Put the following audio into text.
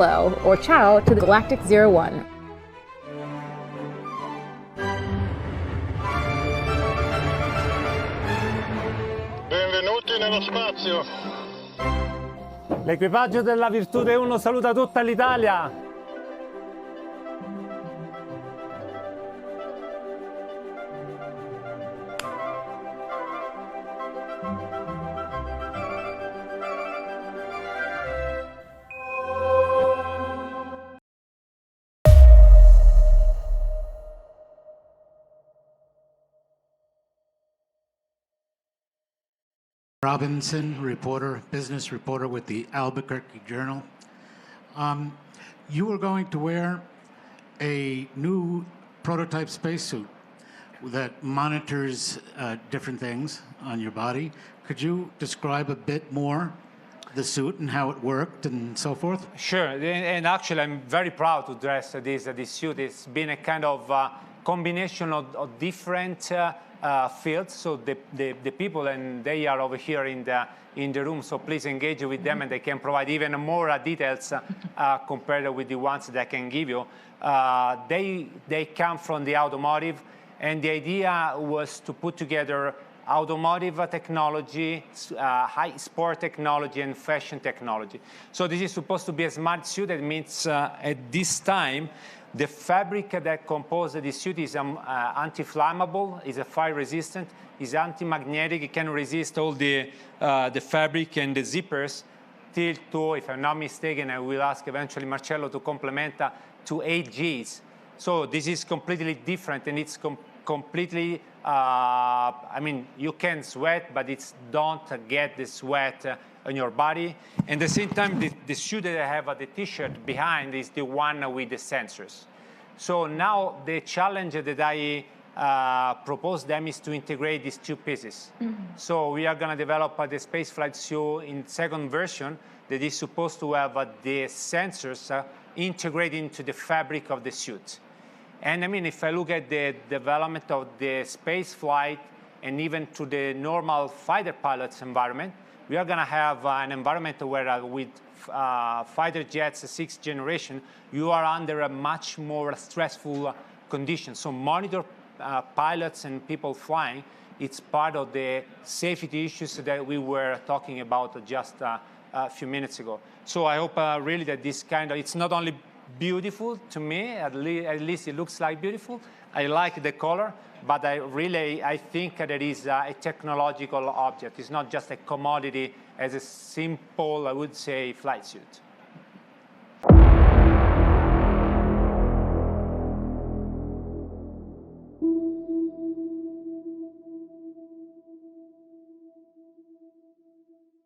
hello or ciao to the Galactic 01. Benvenuti nello spazio. L'equipaggio della Virtute 1 saluta tutta l'Italia. Robinson, reporter, business reporter with the Albuquerque Journal. You are going to wear a new prototype spacesuit that monitors different things on your body. Could you describe a bit more the suit and how it worked and so forth? Sure, and actually I'm very proud to dress this suit. It's been a kind of combination of different fields. So the people, and they are over here in the room, so please engage with them and they can provide even more details compared with the ones that I can give you. They come from the automotive, and the idea was to put together automotive technology, high sport technology, and fashion technology. So this is supposed to be a smart suit. That means at this time, the fabric that composes the suit is anti-flammable, is fire resistant, is anti-magnetic. It can resist all the fabric and the zippers till to, if I'm not mistaken, I will ask eventually Marcello to complement, to 8 Gs. So this is completely different, and it's completely, I mean, you can sweat, but it's don't get the sweat on your body. And at the same time, the suit that I have at the t-shirt behind is the one with the sensors. So now the challenge that I propose them is to integrate these two pieces. So we are going to develop the spaceflight suit in second version that is supposed to have the sensors integrated into the fabric of the suit. And I mean, if I look at the development of the space flight and even to the normal fighter pilot's environment, we are going to have an environment where with fighter jets 6th generation, you are under a much more stressful condition. So monitor pilots and people flying, it's part of the safety issues that we were talking about just a few minutes ago. So I hope really that this kind of, it's not only beautiful to me, at least it looks like beautiful. I like the color, but I think that it is a technological object. It's not just a commodity as a simple, I would say, flight suit.